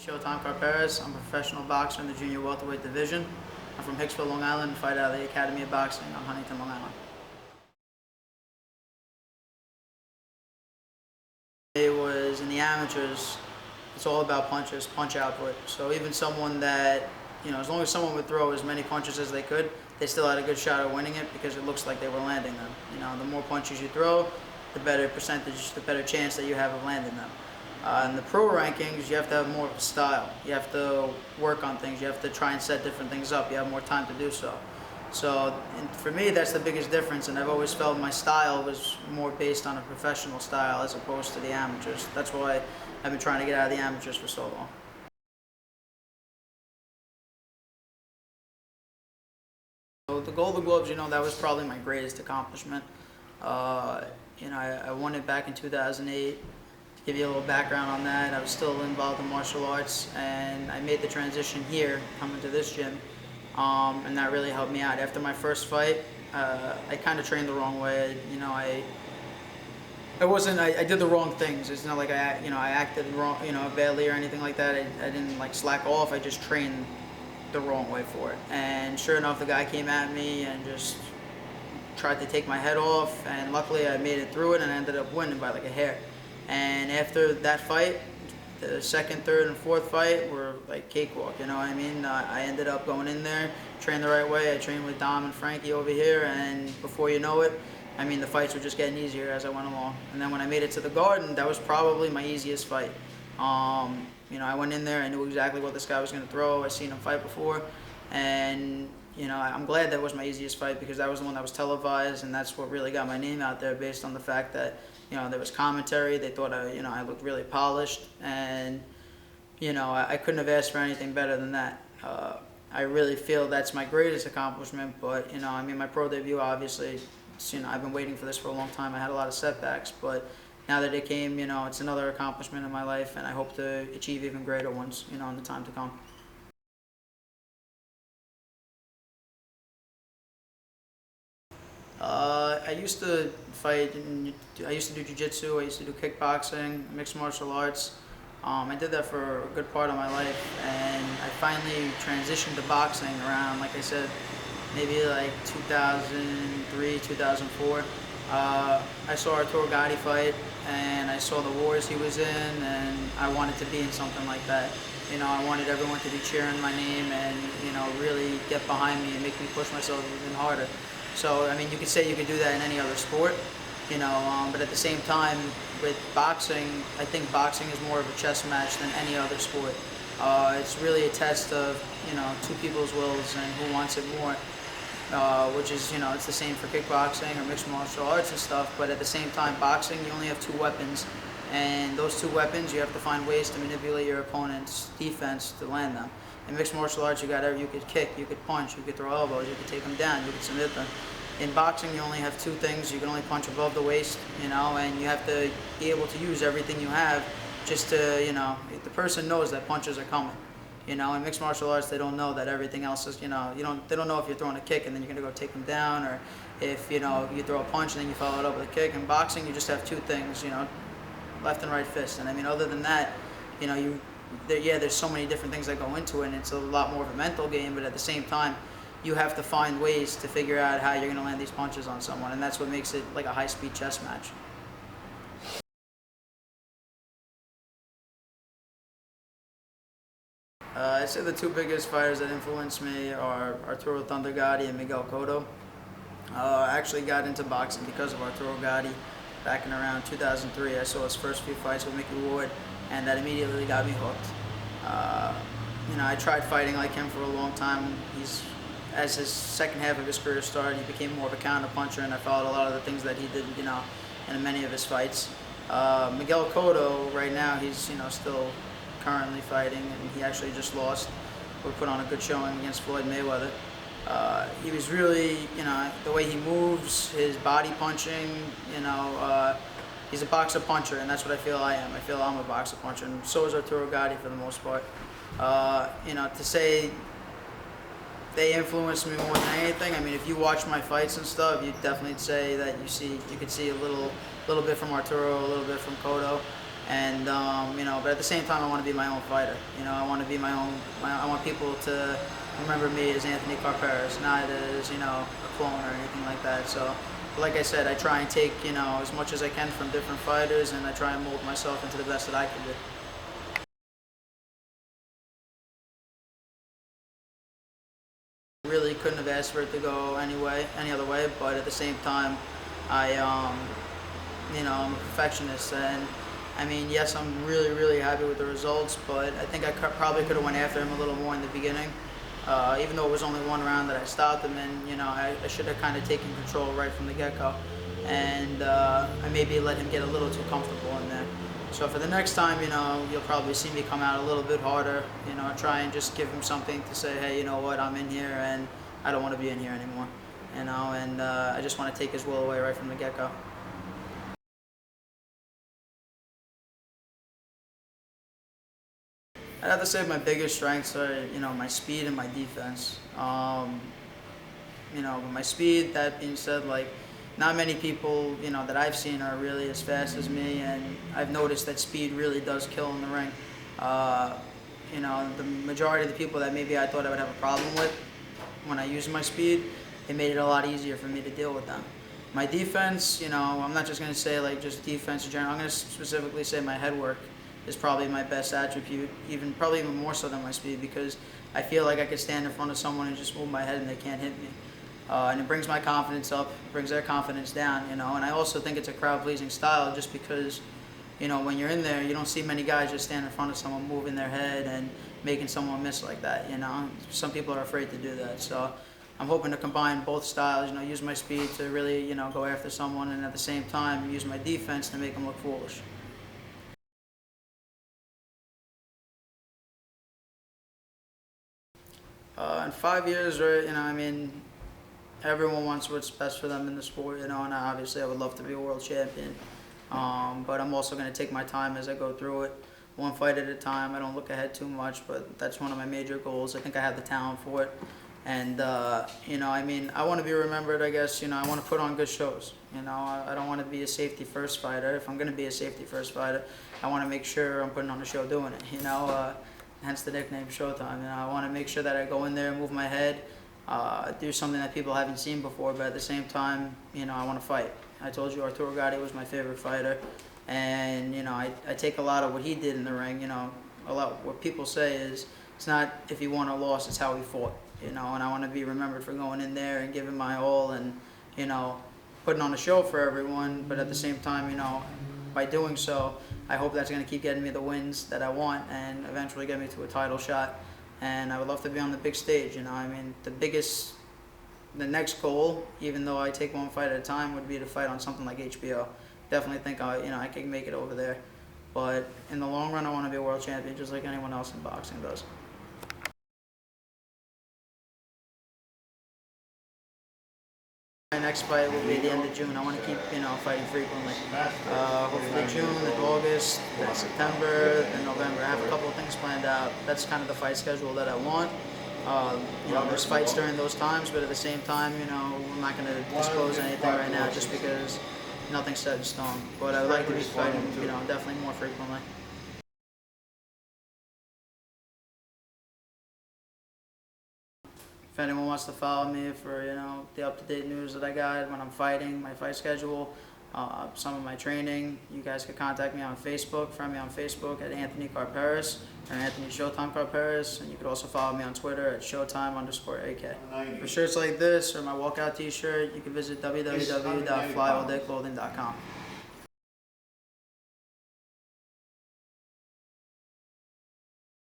Anthony Karperis. I'm a professional boxer in the junior welterweight division. I'm from Hicksville, Long Island, and fight out of the Academy of Boxing on Huntington, Long Island. It was in the amateurs. It's all about punches, punch output. So even someone that, as long as someone would throw as many punches as they could, they still had a good shot at winning it because it looks like they were landing them. The more punches you throw, the better percentage, the better chance that you have of landing them. In the pro rankings, you have to have more of a style. You have to work on things. You have to try and set different things up. You have more time to do so. So for me, that's the biggest difference, and I've always felt my style was more based on a professional style as opposed to the amateurs. That's why I've been trying to get out of the amateurs for so long. So the Golden Globes, that was probably my greatest accomplishment. I won it back in 2008. To give you a little background on that, I was still involved in martial arts, and I made the transition here, coming to this gym, and that really helped me out. After my first fight, I kind of trained the wrong way. I did the wrong things. It's not like I acted wrong, badly or anything like that. I didn't slack off. I just trained the wrong way for it. And sure enough, the guy came at me and just tried to take my head off, and luckily I made it through it and I ended up winning by like a hair. And after that fight, the second, third, and fourth fight were like cakewalk, I ended up going in there, trained the right way. I trained with Dom and Frankie over here, and before you know it, the fights were just getting easier as I went along. And then when I made it to the Garden, that was probably my easiest fight. I went in there, I knew exactly what this guy was going to throw. I seen him fight before, and I'm glad that was my easiest fight because that was the one that was televised, and that's what really got my name out there based on the fact that there was commentary. They thought I looked really polished, and I couldn't have asked for anything better than that. I really feel that's my greatest accomplishment, but my pro debut, obviously, I've been waiting for this for a long time. I had a lot of setbacks, but now that it came, it's another accomplishment in my life, and I hope to achieve even greater ones, in the time to come. I used to fight, I used to do jiu-jitsu, I used to do kickboxing, mixed martial arts. I did that for a good part of my life, and I finally transitioned to boxing around, like I said, maybe like 2003, 2004. I saw Arturo Gatti fight, and I saw the wars he was in, and I wanted to be in something like that. I wanted everyone to be cheering my name and, really get behind me and make me push myself even harder. So, you could say you could do that in any other sport, but at the same time, with boxing, I think boxing is more of a chess match than any other sport. It's really a test of, two people's wills and who wants it more, which is, it's the same for kickboxing or mixed martial arts and stuff, but at the same time, boxing, you only have two weapons, and those two weapons, you have to find ways to manipulate your opponent's defense to land them. In mixed martial arts, you could kick, you could punch, you could throw elbows, you could take them down, you could submit them. In boxing, you only have two things. You can only punch above the waist, and you have to be able to use everything you have just to, the person knows that punches are coming. In mixed martial arts, they don't know that everything else is, they don't know if you're throwing a kick and then you're going to go take them down, or if, you throw a punch and then you follow it up with a kick. In boxing, you just have two things, left and right fist. And other than that, there's so many different things that go into it, and it's a lot more of a mental game, but at the same time, you have to find ways to figure out how you're going to land these punches on someone, and that's what makes it like a high-speed chess match. I'd say the two biggest fighters that influenced me are Arturo Thunder Gatti and Miguel Cotto. I actually got into boxing because of Arturo Gatti back in around 2003. I saw his first few fights with Mickey Ward, and that immediately got me hooked. I tried fighting like him for a long time. As his second half of his career started, he became more of a counter-puncher, and I followed a lot of the things that he did, in many of his fights. Miguel Cotto, right now, he's, still currently fighting, and he actually just lost. We put on a good showing against Floyd Mayweather. He was really, the way he moves, his body punching, he's a boxer puncher, and that's what I feel I am. I feel I'm a boxer puncher, and so is Arturo Gatti for the most part. To say they influenced me more than anything, if you watch my fights and stuff, you'd definitely say that you could see a little bit from Arturo, a little bit from Cotto. And but at the same time, I want to be my own fighter. I want to be my own. I want people to remember me as Anthony Karperis, not as a clone or anything like that. So, like I said, I try and take as much as I can from different fighters, and I try and mold myself into the best that I can be. Really couldn't have asked for it to go any other way, but at the same time, I'm a perfectionist, and I mean, yes, I'm really happy with the results, but I think I probably could have went after him a little more in the beginning. Even though it was only one round that I stopped him in, I should have kind of taken control right from the get-go, and I maybe let him get a little too comfortable in there. So for the next time, you'll probably see me come out a little bit harder, try and just give him something to say, hey, you know what, I'm in here and I don't want to be in here anymore, and I just want to take his will away right from the get-go. I'd have to say my biggest strengths are, my speed and my defense. My speed, that being said, like, not many people, that I've seen are really as fast as me, and I've noticed that speed really does kill in the ring. The majority of the people that maybe I thought I would have a problem with when I use my speed, it made it a lot easier for me to deal with them. My defense, I'm not just going to say like just defense in general. I'm going to specifically say my head work is probably my best attribute, probably even more so than my speed, because I feel like I could stand in front of someone and just move my head and they can't hit me. And it brings my confidence up, brings their confidence down, and I also think it's a crowd-pleasing style just because, when you're in there, you don't see many guys just stand in front of someone moving their head and making someone miss like that, Some people are afraid to do that, so I'm hoping to combine both styles, use my speed to really, go after someone, and at the same time use my defense to make them look foolish. In 5 years, right, everyone wants what's best for them in the sport, and obviously I would love to be a world champion. But I'm also going to take my time as I go through it, one fight at a time. I don't look ahead too much, but that's one of my major goals. I think I have the talent for it. And, I want to be remembered, I guess, I want to put on good shows. I don't want to be a safety first fighter. If I'm going to be a safety first fighter, I want to make sure I'm putting on a show doing it, hence the nickname Showtime. I want to make sure that I go in there and move my head, do something that people haven't seen before, but at the same time, I want to fight. I told you Arturo Gatti was my favorite fighter, and I take a lot of what he did in the ring. A lot what people say is it's not if he won or lost, it's how he fought. And I want to be remembered for going in there and giving my all, and putting on a show for everyone. But at the same time, by doing so, I hope that's going to keep getting me the wins that I want and eventually get me to a title shot. And I would love to be on the big stage, the next goal, even though I take one fight at a time, would be to fight on something like HBO. Definitely think I can make it over there. But in the long run, I want to be a world champion just like anyone else in boxing does. My next fight will be at the end of June. I want to keep, fighting frequently. Hopefully June, then August, then September, then November. I have a couple of things planned out. That's kind of the fight schedule that I want. There's fights during those times, but at the same time, I'm not going to disclose anything right now just because nothing's set in stone. But I would like to be fighting, definitely more frequently. If anyone wants to follow me for the up-to-date news that I got when I'm fighting, my fight schedule, some of my training, you guys can contact me on Facebook. Friend me on Facebook at Anthony Karperis or Anthony Showtime Karperis, and you can also follow me on Twitter at Showtime_AK. For shirts like this or my walkout T-shirt, you can visit www.flyalldayclothing.com.